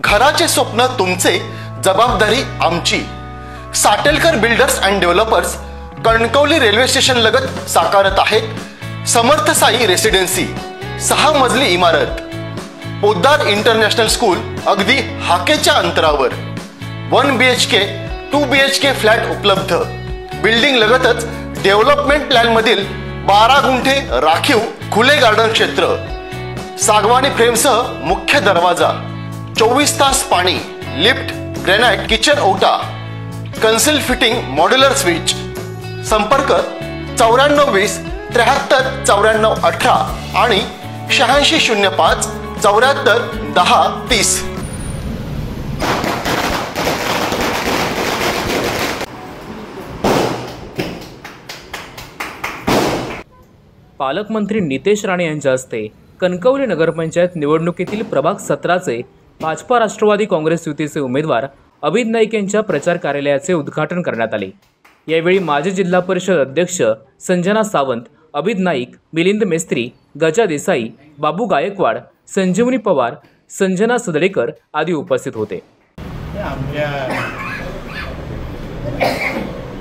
घराचे स्वप्न तुमचे, जबाबदारी आमची। Satelkar builders and developers Kankavli railway station लगत साकारत आहेत समर्थ साई रेसिडेन्सी, 6 मजली इमारत, पोद्दार इंटरनॅशनल स्कूल अगदी हाकेच्या अंतरावर, 1 BHK 2 BHK फ्लॅट उपलब्ध। बिल्डिंग लगतच डेव्हलपमेंट प्लॅन मधील 12 गुंठे राखीव खुले गार्डन क्षेत्र, सागवानी फ्रेमसह मुख्य दरवाजा, 24 तास पाणी, लिफ्ट, ग्रेनाइट किचन ओटा, कन्सिल फिटिंग मॉड्युलर स्विच। संपर्क 9420 73 94 18 आणि 8605 74 10 30। पालकमंत्री नितेश राणे यांच्या हस्ते कणकवली नगरपंचायत निवडणुकीतील प्रभाग 17चे भाजपा राष्ट्रवादी काँग्रेस युतीचे उमेदवार अभित नाईक यांच्या प्रचार कार्यालयाचे उद्घाटन करण्यात आले। यावेळी माजी जिल्हा परिषद अध्यक्ष संजना सावंत, अभित नाईक, मिलिंद मेस्त्री, गजा देसाई, बाबू गायकवाड, संजीवनी पवार, संजना सदडेकर आदी उपस्थित होते। आमच्या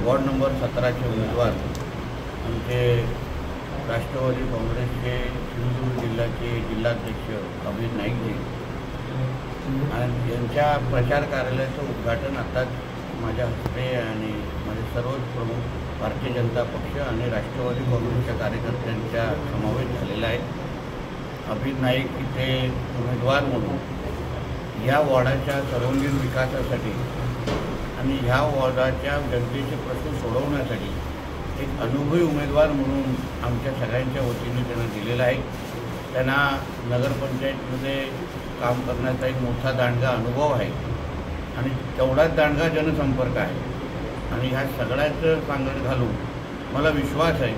वॉर्ड नंबर 17चे उमेदवार आमचे राष्ट्रवादी काँग्रेसचे सिंधुदुर्ग जिल्ह्याचे जिल्हाध्यक्ष अभित नाईकजी आणि यांच्या प्रचार कार्यालयाचं उद्घाटन आताच माझ्या हस्ते आणि माझे सर्वच प्रमुख भारतीय जनता पक्ष आणि राष्ट्रवादी काँग्रेसच्या कार्यकर्त्यांच्या समावेश झालेला आहे। अभित नाईक इथे उमेदवार म्हणून या वॉर्डाच्या सर्वांगीण विकासासाठी आणि ह्या वॉर्डाच्या जनतेचे प्रश्न सोडवण्यासाठी एक अनुभवी उमेदवार म्हणून आमच्या सगळ्यांच्या वतीने त्यांना दिलेला आहे। त्यांना नगरपंचायतमध्ये काम करण्याचा एक मोठा दांडगा अनुभव आहे आणि तेवढाच दांडगा जनसंपर्क आहे आणि ह्या सगळ्याचं सांगड घालून मला विश्वास आहे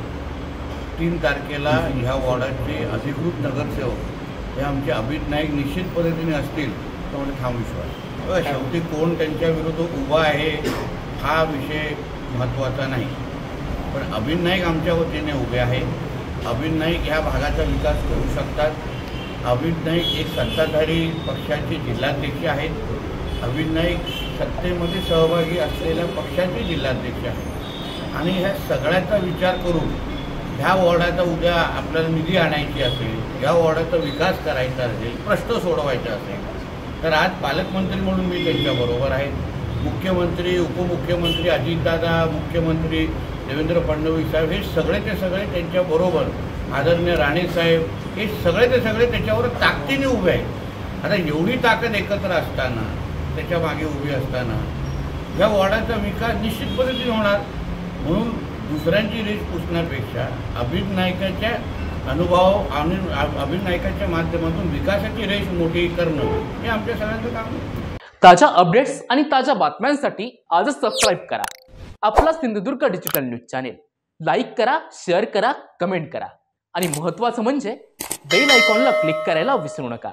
3 तारखेला ह्या वॉर्डाचे अधिकृत नगरसेवक हे आमचे अभित नाईक निश्चित पद्धतीने असतील तर मला ठाम विश्वास। शेवटी कोण त्यांच्या विरुद्ध उभा आहे हा विषय महत्त्वाचा नाही, पण अभित नाईक आमच्या वतीने उभे आहेत। अभित नाईक ह्या भागाचा विकास करू शकतात। अभित नाईक एक सत्ताधारी पक्षाचे जिल्हाध्यक्ष आहेत। अभित नाईक सत्तेमध्ये सहभागी असलेल्या पक्षाचे जिल्हाध्यक्ष आहेत आणि ह्या सगळ्याचा विचार करून ह्या वॉर्डाचा उद्या आपल्याला निधी आणायची असेल, ह्या वॉर्डाचा विकास करायचा असेल, प्रश्न सोडवायचा असेल तर आज पालकमंत्री म्हणून मी त्यांच्याबरोबर आहे। मुख्यमंत्री, उपमुख्यमंत्री अजितदादा, मुख्यमंत्री देवेंद्र फडणवीस साहेब हे सगळेचे सगळे त्यांच्याबरोबर, आदरणीय राणेसाहेब हे सगळे त्याच्यावर ताकदीने उभे आहेत। आता एवढी ताकद एकत्र असताना, त्याच्या मागे उभी असताना या वॉर्डाचा विकास निश्चित पद्धतीने होणार म्हणून दुसऱ्यांची रेष पुसण्यापेक्षा अभित नाईकाच्या अनुभव आणि अभित नाईकाच्या माध्यमातून विकासाची रेष मोठी करणं हे आमच्या सगळ्यांचं काम आहे। ताज्या अपडेट्स आणि ताज्या बातम्यांसाठी आजच सबस्क्राईब करा आपला Sindhudurg digital news channel. Like करा, शेअर करा, कमेंट करा आणि महत्त्वाचं म्हणजे बेल आयकॉनला क्लिक करायला विसरू नका।